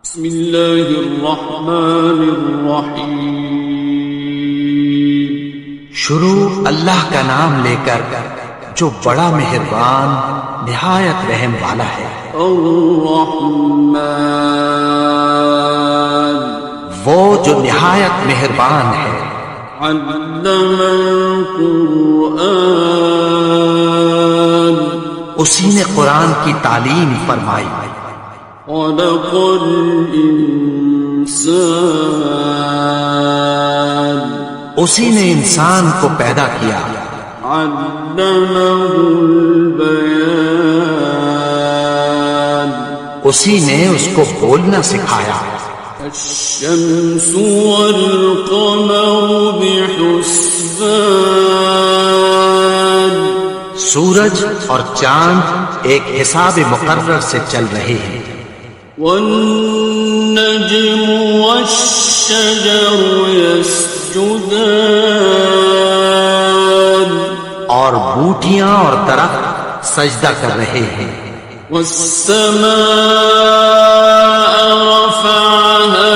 بسم اللہ الرحمن الرحیم۔ شروع اللہ کا نام لے کر جو بڑا مہربان نہایت رحم والا ہے۔ الرحمن، وہ جو نہایت مہربان ہے۔ علم القرآن، اسی نے قرآن کی تعلیم فرمائی۔ خلق الانسان، اسی نے انسان کو پیدا کیا۔ علمہ البیان، اسی نے اس کو بولنا سکھایا۔ الشمس والقمر بحسبان، سورج اور چاند ایک حساب مقرر سے چل رہے ہیں۔ والنجم والشجر يسجدان، اور بوٹیاں اور درخت سجدہ کر رہے ہیں۔ والسماء رفعها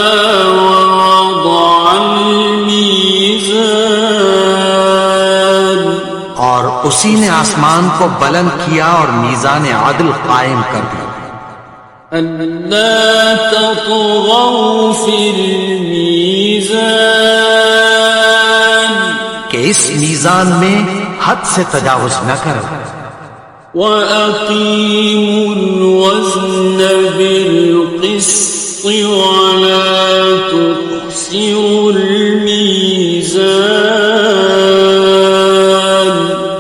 ووضع الميزان، اور اسی نے آسمان کو بلند کیا اور میزان عدل قائم کر دیا۔ أَلَّا تَطْغَوْا فِي الْمِيزَانِ، کہ اس میزان میں حد سے تجاوز نہ کرو۔ وَأَقِيمُوا الْوَزْنَ بِالْقِسْطِ وَلَا تُخْسِرُوا الْمِيزَانَ،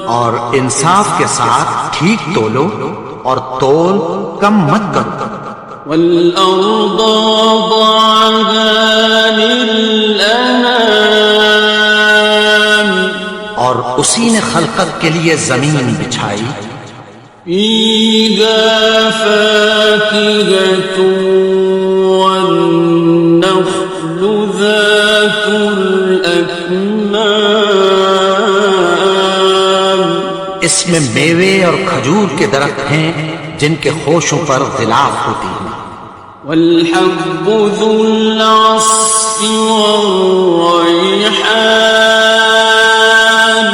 اور انصاف کے ساتھ ٹھیک تولو اور تول کم مت کرو۔ وَالْأَرْضَ وَضَعَهَا لِلْأَنَامِ، اور اسی نے خلقت کے لیے زمین بچھائی۔ فِيهَا فَاكِهَةٌ وَالنَّخْلُ ذَاتُ الْأَكْمَامِ، اس میں میوے اور کھجور کے درخت ہیں جن کے خوشوں پر غلاف ہوتی ہیں۔ وَالْحَبُّ ذُو الْعَصْفِ وَالرَّيْحَانِ،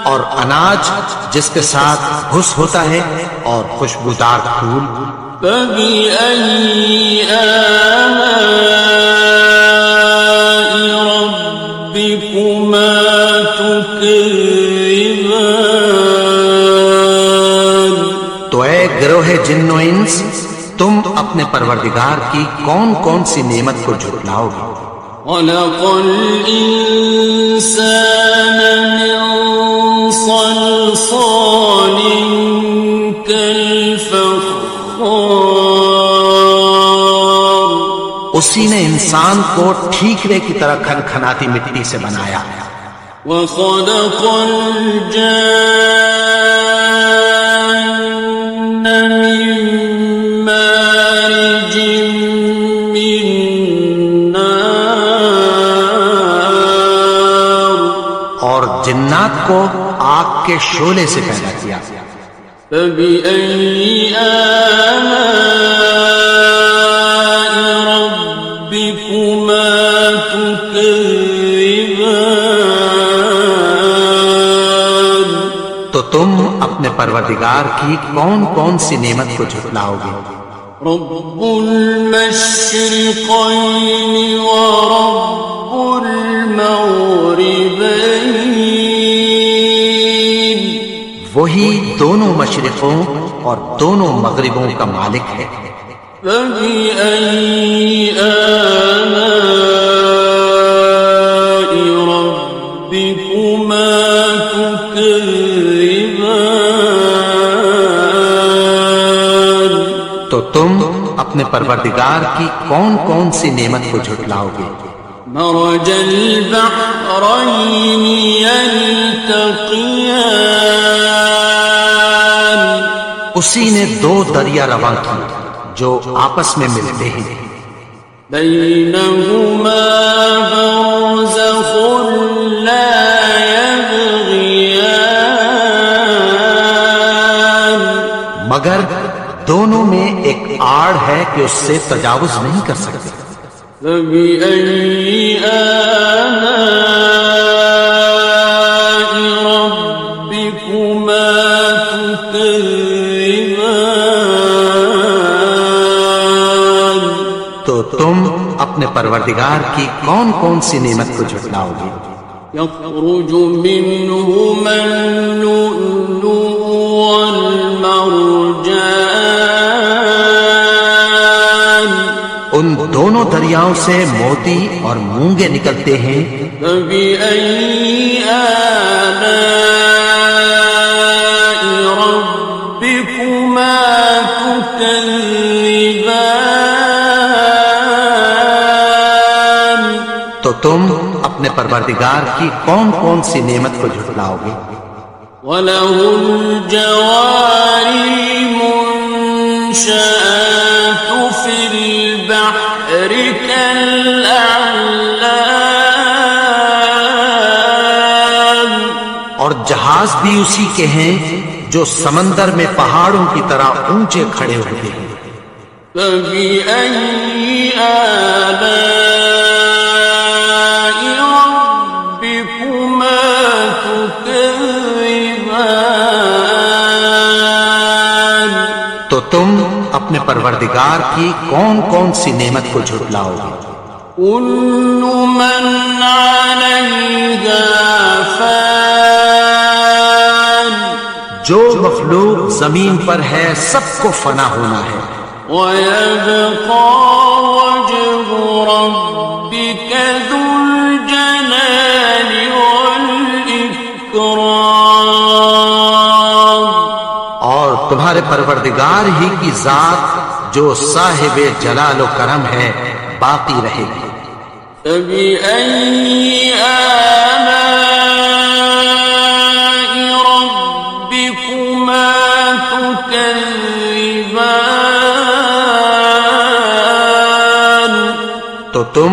اور اناج جس کے ساتھ گھس ہوتا ہے اور خوشبودار پھول۔ فَبِأَيِّ آلَاءِ رَبِّكُمَا تُكَذِّبَانِ، تو اے گروہ جن و انس، تم اپنے پروردگار کی کون کون سی نعمت کو جھٹلاؤ گے؟ خَلَقَ الْإِنسَانَ مِنْ صَلْصَالٍ كَالْفَخَّارِ، اسی نے انسان کو ٹھیکرے کی طرح کھنکھناتی مٹی سے بنایا۔ وَخَلَقَ الْجَانَّ مِن مَّارِجٍ مِّن نَّارٍ، اور جنات کو آگ کے شعلے سے پیدا کیا۔ فَبِأَيِّ آلَاءِ رَبِّكُمَا تُكَذِّبَانِ، تو تم اپنے پروردگار کی کون کون سی نعمت کو جھٹلاؤ گے؟ رب المشرقين ورب المغربين، وہی دونوں مشرقوں اور دونوں مغربوں کا مالک ہے۔ فبأي آلاء ربكما تكذبان، تو تم اپنے پروردگار کی کون کون سی نعمت کو جھٹلاؤ گے؟ مرج البحرين يلتقيان، اسی نے دو دریا رواں کی جو آپس میں ملتے ہیں۔ بينهما برزخ لا يبغيان، مگر دونوں میں ایک آڑ ہے کہ اس سے تجاوز نہیں کر سکتے۔ فبأي آلاء ربكما تكذبان؟ تو تم اپنے پروردگار کی کون کون سی نعمت کو جھٹلاؤ گے؟ يخرج منهما اللؤلؤ والمرجان ان دونوں دریاؤں سے موتی اور مونگے نکلتے ہیں۔ فبأي آلاء ربكما تكذبان؟ تو تم اپنے پروردگار کی کون کون سی نعمت کو جھٹلاؤ گے؟ وَلَهُ الْجَوَارِ الْمُنشَآتُ فِي الْبَحْرِ كَالْأَعْلَامِ، اور جہاز بھی اسی کے ہیں جو سمندر میں پہاڑوں کی طرح اونچے کھڑے ہوتے ہیں۔ فَبِأَيِّ آلَاءِ رَبِّكُمَا تُكَذِّبَانِ؟ تو تم اپنے پروردگار کی کون کون سی نعمت کو جھٹلاؤ گے؟ كُلُّ مَنْ عَلَيْهَا فَانٍ، جو مخلوق زمین پر ہے سب کو فنا ہونا ہے۔ وَيَبْقَى وَجْهُ رَبِّكَ ذُو الْجَلَالِ وَالْإِكْرَامِ، اور تمہارے پروردگار ہی کی ذات جو صاحب جلال و کرم ہے باقی رہے گی۔ فَبِأَيِّ آلَاءِ رَبِّكُمَا تُكَذِّبَانِ؟ تو تم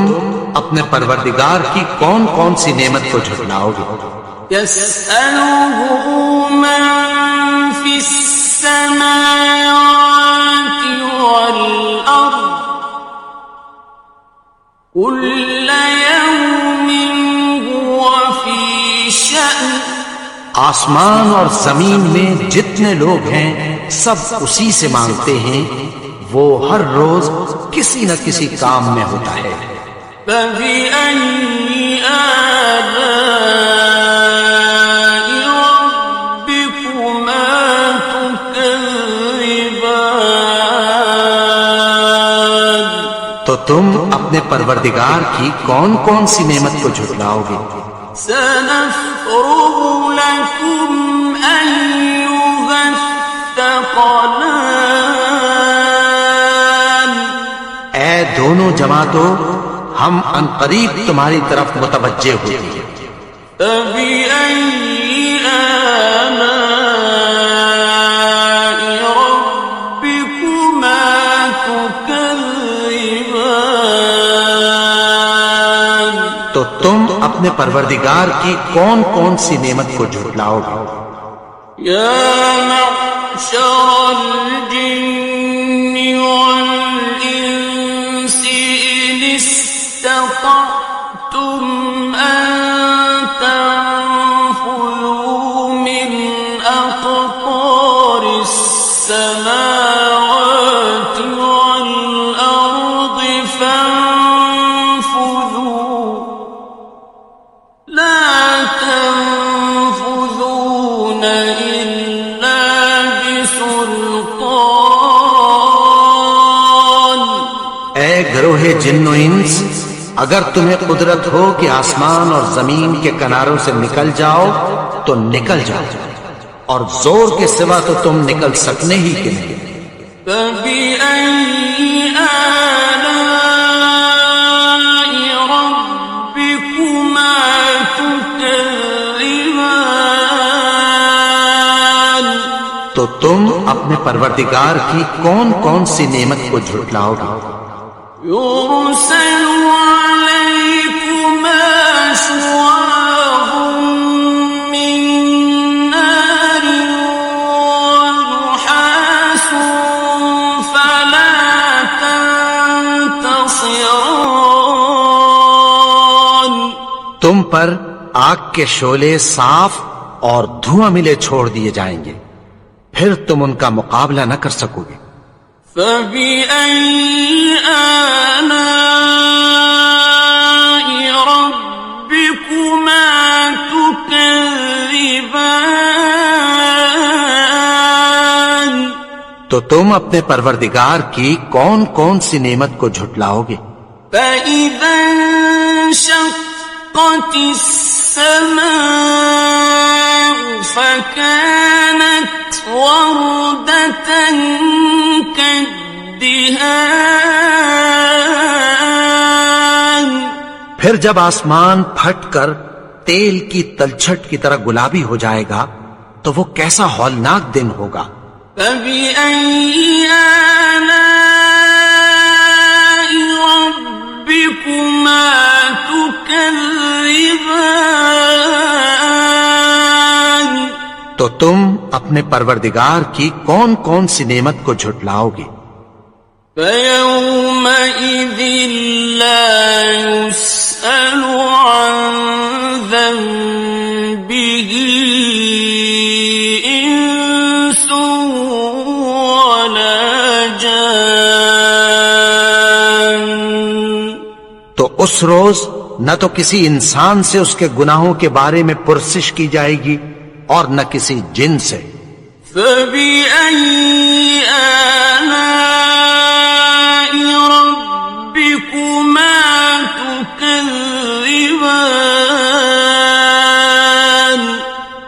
اپنے پروردگار کی کون کون سی نعمت کو جھٹلاؤ گے؟ يَسْأَلُهُ مَن فِي السَّمَاوَاتِ وَالْأَرْضِ كُلَّ يَوْمٍ هُوَ فِي شَأْنٍ، آسمان اور زمین میں جتنے لوگ ہیں سب اسی سے مانگتے ہیں، وہ ہر روز کسی نہ کسی کام میں ہوتا ہے۔ فَبِأَيِّ آلَاءِ رَبِّكُمَا تُكَذِّبَانِ؟ تو تم اپنے پروردگار کی کون کون سی نعمت کو جھٹلاؤ گے؟ سَنَفْرُغُ لَكُمْ أَيُّهَ الثَّقَلَانِ، اے دونوں جماعتوں ہم عنقریب تمہاری طرف متوجہ ہوتے ہیں۔ فَبِأَيِّ آلَاءِ رَبِّكُمَا تُكَذِّبَانِ؟ تو تم اپنے پروردگار کی کون کون سی نعمت کو جھٹلاؤ گے؟ يَا مَعْشَرَ الْجِنِّ وَالْإِنسِ إِنِ اسْتَطَعْتُمْ أَن تَنفُذُوا مِنْ أَقْطَارِ السَّمَاوَاتِ وَالْأَرْضِ فَانفُذُوا لَا تَنفُذُونَ إِلَّا بِسُلْطَانٍ۔ اے گروہ جن و انس، اگر تمہیں قدرت ہو کہ آسمان اور زمین کے کناروں سے نکل جاؤ تو نکل جاؤ، اور زور کے سوا تو تم نکل سکنے ہی کے نہیں۔ فَبِأَيِّ آلَاءِ رَبِّكُمَا تُكَذِّبَانِ؟ تو تم اپنے پروردگار کی کون کون سی نعمت کو جھٹلاؤ گے؟ يُرْسَلُ عَلَيْكُمَا شُوَاظٌ مِّن نَّارٍ وَنُحَاسٌ فَلَا تم پر آگ کے شعلے صاف اور دھواں ملے چھوڑ دیے جائیں گے، پھر تم ان کا مقابلہ نہ کر سکو گے۔ فَبِأَيِّ آلَاءِ رَبِّكُمَا تُكَذِّبَانِ؟ تو تم اپنے پروردگار کی کون کون سی نعمت کو جھٹلاؤ گے؟ فَإِذَا انشَقَّتِ السَّمَاءُ فَكَانَتْ وَرْدَةً كَالدِّهَانِ، پھر جب آسمان پھٹ کر تیل کی تلچھٹ کی طرح گلابی ہو جائے گا تو وہ کیسا ہولناک دن ہوگا۔ فَبِأَيِّ آلَاءِ رَبِّكُمَا تُكَذِّبَانِ؟ تو تم اپنے پروردگار کی کون کون سی نعمت کو جھٹلاؤ گے؟ فَيَوْمَئِذٍ لَا يُسْأَلُ عَنْ ذَنبِهِ إِنسٌ وَلَا جَانٌ۔ تو اس روز نہ تو کسی انسان سے اس کے گناہوں کے بارے میں پرسش کی جائے گی اور نہ کسی جن سے۔ فَبِأَيِّ آلَاءِ رَبِّكُمَا تُكَذِّبَانِ؟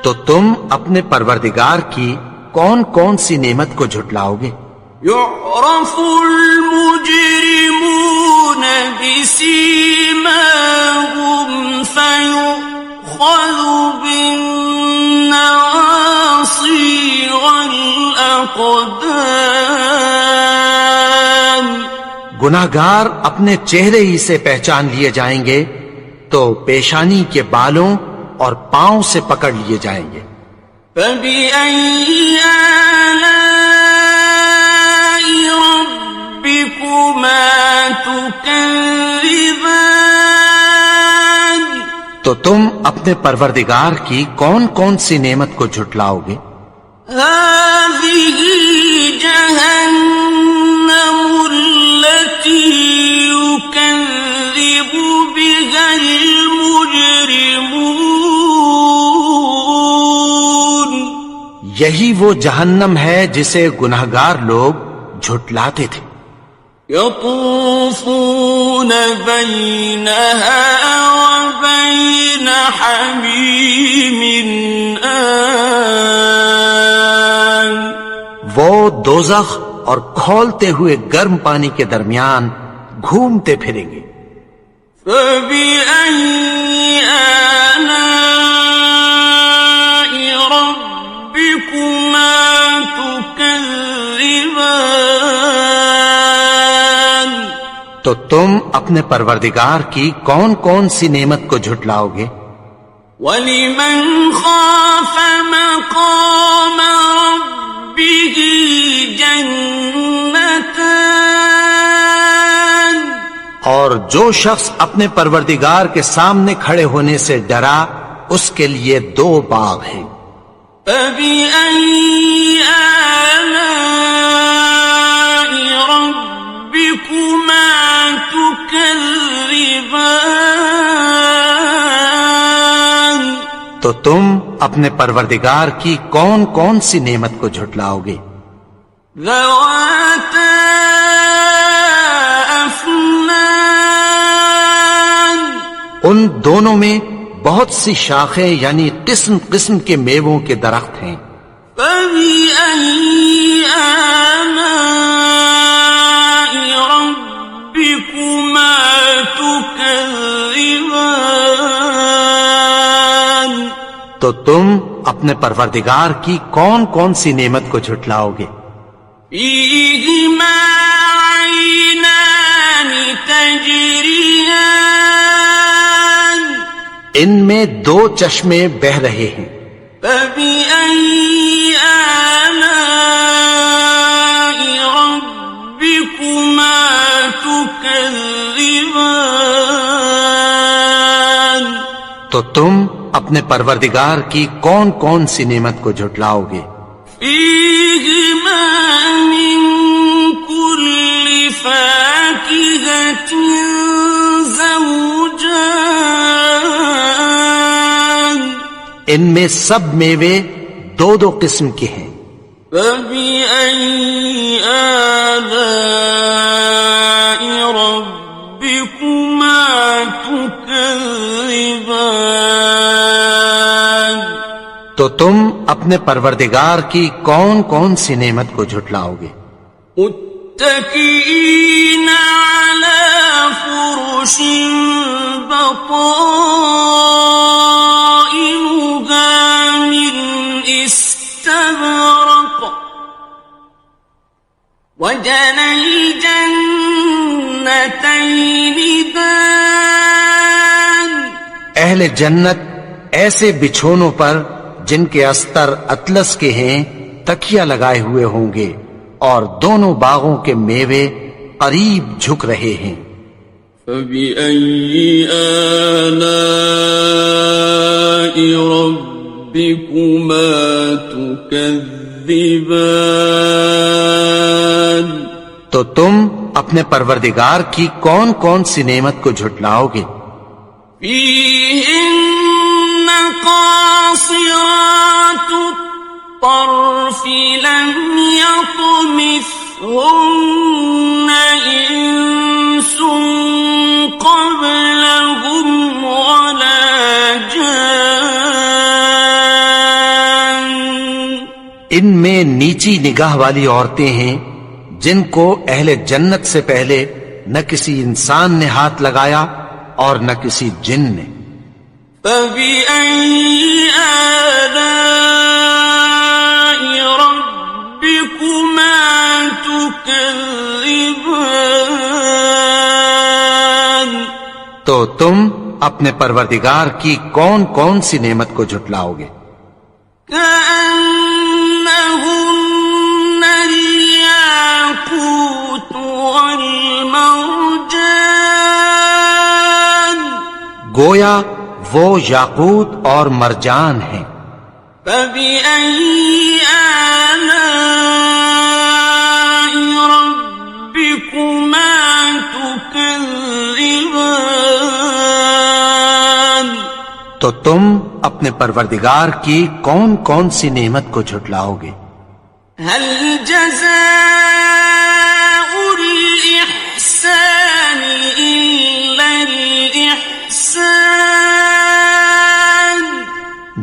تو تم اپنے پروردگار کی کون کون سی نعمت کو جھٹلاؤ گے؟ يُعْرَفُ الْمُجْرِمُونَ بِسِيمَاهُمْ فَيُؤْخَذُ بِالنَّوَاصِي وَالْأَقْدَامِ۔ گناہگار اپنے چہرے ہی سے پہچان لیے جائیں گے تو پیشانی کے بالوں اور پاؤں سے پکڑ لیے جائیں گے۔ فَبِأَيِّ آلَاءِ رَبِّكُمَا تُكَذِّبَانِ؟ تو تم اپنے پروردگار کی کون کون سی نعمت کو جھٹلاؤ گے؟ هَذِهِ جَهَنَّمُ الَّتِي يُكَذِّبُ بِهَا الْمُجْرِمُونَ۔ یہی وہ جہنم ہے جسے گناہگار لوگ جھٹلاتے تھے۔ يَطُوفُونَ بَيْنَهَا وَبَيْنَ حَمِيمٍ آنٍ۔ وہ دوزخ اور کھولتے ہوئے گرم پانی کے درمیان گھومتے پھریں گے۔ فَبِأَيِّ آلَاءِ رَبِّكُمَا تُكَذِّبَانِ؟ تو تم اپنے پروردگار کی کون کون سی نعمت کو جھٹلاؤ گے؟ وَلِمَنْ خَافَ مَقَامَ رَبِّهِ جَنَّتَانِ؟ اور جو شخص اپنے پروردگار کے سامنے کھڑے ہونے سے ڈرا اس کے لیے 2 باغ ہیں۔ فَبِأَيِّ آلَاءِ رَبِّكُمَا تُكَذِّبَانِ؟ تو تم اپنے پروردگار کی کون کون سی نعمت کو جھٹلاؤ گے؟ ذَوَاتَا أَفْنَانٍ؟ ان دونوں میں بہت سی شاخیں یعنی قسم قسم کے میووں کے درخت ہیں۔ فَبِأَيِّ آلَاءِ رَبِّكُمَا تُكَذِّبَانِ؟ تو تم اپنے پروردگار کی کون کون سی نعمت کو جھٹلاؤ گے؟ فِيهِمَا عَيْنَانِ تَجْرِيَانِ؟ ان میں 2 چشمے بہ رہے ہیں۔ فَبِأَيِّ آلَاءِ رَبِّكُمَا تُكَذِّبَانِ؟ تو تم اپنے پروردگار کی کون کون سی نعمت کو جھٹلاؤ گے؟ فیہما من کل فاکہۃ زوجان، ان میں سب میوے دو دو قسم کے ہیں۔ فبأي آلاء ربكما تكذبان، تو تم اپنے پروردگار کی کون کون سی نعمت کو جھٹلاؤ گے؟ متكئين على فرش بطائنها من استبرق، وجنى الجنتين دان، اہل جنت ایسے بچھونوں پر جن کے استر اطلس کے ہیں تکیہ لگائے ہوئے ہوں گے، اور دونوں باغوں کے میوے قریب جھک رہے ہیں۔ فبأي آلاء ربكما تكذبان، تو تم اپنے پروردگار کی کون کون سی نعمت کو جھٹلاؤ گے؟ فيهن قاصرات الطرف لم يطمثهن إنس قبلهم ولا جان، ان میں نیچی نگاہ والی عورتیں ہیں جن کو اہل جنت سے پہلے نہ کسی انسان نے ہاتھ لگایا اور نہ کسی جن نے۔ فبأي آلاء ربكما تكذبان، تو تم اپنے پروردگار کی کون کون سی نعمت کو جھٹلاؤ گے؟ كأنهن الياقوت والمرجان، گویا وہ یاقوت اور مرجان ہیں۔ فبأي آلاء ربكما تكذبان، تو تم اپنے پروردگار کی کون کون سی نعمت کو جھٹلاؤ گے؟ هل جزاء الإحسان إلا الإحسان،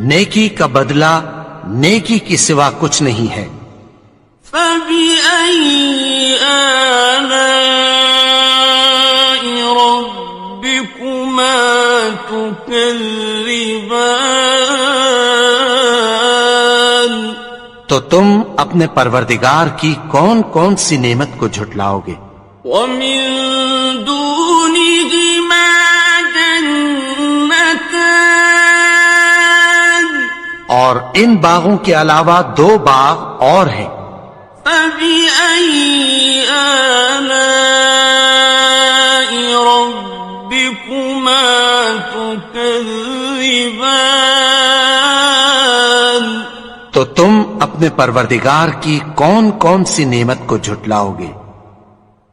نیکی کا بدلہ نیکی کی سوا کچھ نہیں ہے۔ فبأي آلاء ربكما تكذبان، تو تم اپنے پروردگار کی کون کون سی نعمت کو جھٹلاؤ گے؟ ومن دونهما جنتان، اور ان باغوں کے علاوہ دو باغ اور ہیں۔ فبأي آلاء ربكما تكذبان، تو تم اپنے پروردگار کی کون کون سی نعمت کو جھٹلاؤ گے؟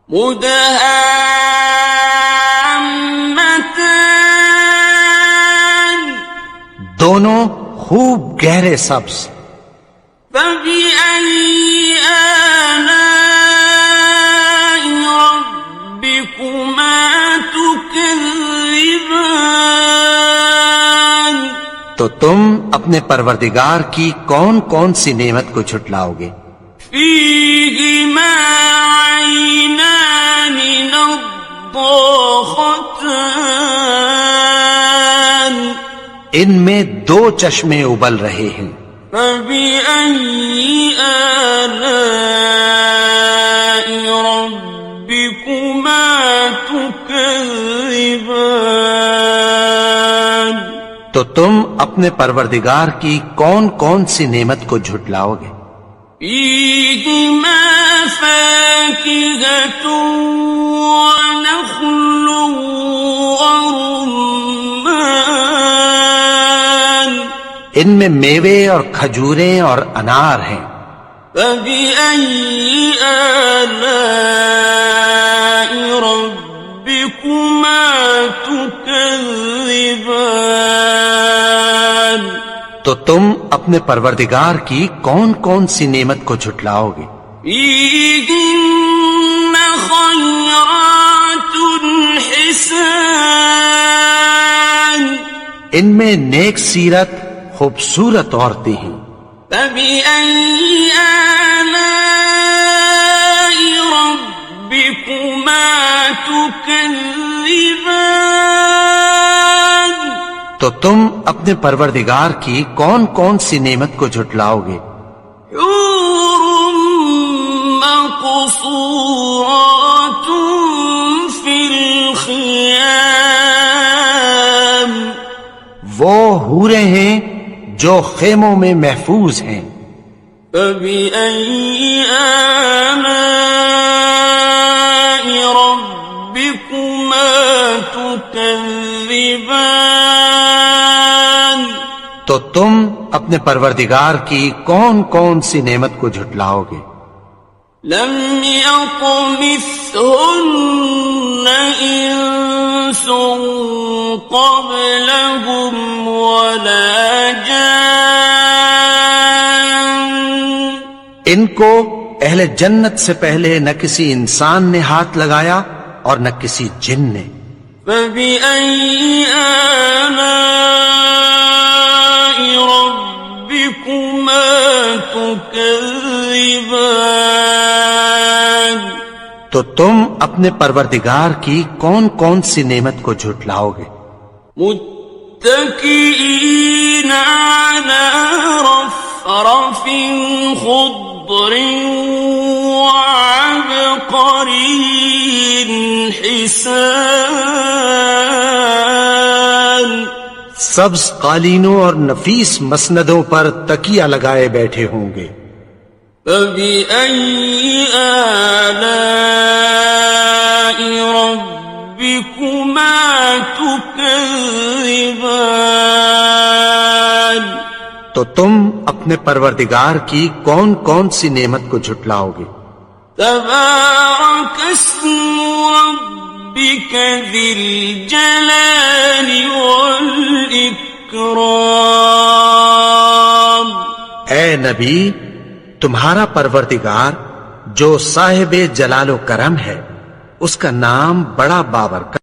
مدهامتان، دونوں خوب گہرے سبز۔ فبأي آلاء ربكما تكذبان، تو تم اپنے پروردگار کی کون کون سی نعمت کو جھٹلاؤ گے؟ فيهما عينان نضاختان، ان میں دو چشمے ابل رہے ہیں۔ فبأي آلاء ربكما تكذبان، تو تم اپنے پروردگار کی کون کون سی نعمت کو جھٹلاؤ گے؟ فيهما فاكهة ونخل ورمان، ان میں میوے اور کھجوریں اور انار ہیں. فبأي آلاء ربكما تكذبان تو تم اپنے پروردگار کی کون کون سی نعمت کو جھٹلاؤ گے؟ فيهن خيرات حسان ان میں نیک سیرت خوبصورت عورتیں ہیں. فبأي آلاء ربكما تكذبان تو تم اپنے پروردگار کی کون کون سی نعمت کو جھٹلاؤ گے؟ حور مقصورات في الخيام وہ حوریں ہیں جو خیموں میں محفوظ ہیں. فبأي آلاء ربكما تكذبان تو تم اپنے پروردگار کی کون کون سی نعمت کو جھٹلاؤ گے؟ لم يطمثهن إنس قبلهم ولا جان ان کو اہل جنت سے پہلے نہ کسی انسان نے ہاتھ لگایا اور نہ کسی جن نے. فبأي آلاء ربكما تكذبان تو تم اپنے پروردگار کی کون کون سی نعمت کو جھٹلاؤ گے؟ متكئين على رفرف خضر وعبقري حسان سبز قالینوں اور نفیس مسندوں پر تکیہ لگائے بیٹھے ہوں گے. فبأي آلاء ربكما تكذبان تو تم اپنے پروردگار کی کون کون سی نعمت کو جھٹلاؤ گے؟ تبارك اسم ربك ذي الجلال والإكرام اے نبی، تمہارا پروردگار جو صاحب جلال و کرم ہے، اس کا نام بڑا بابرکت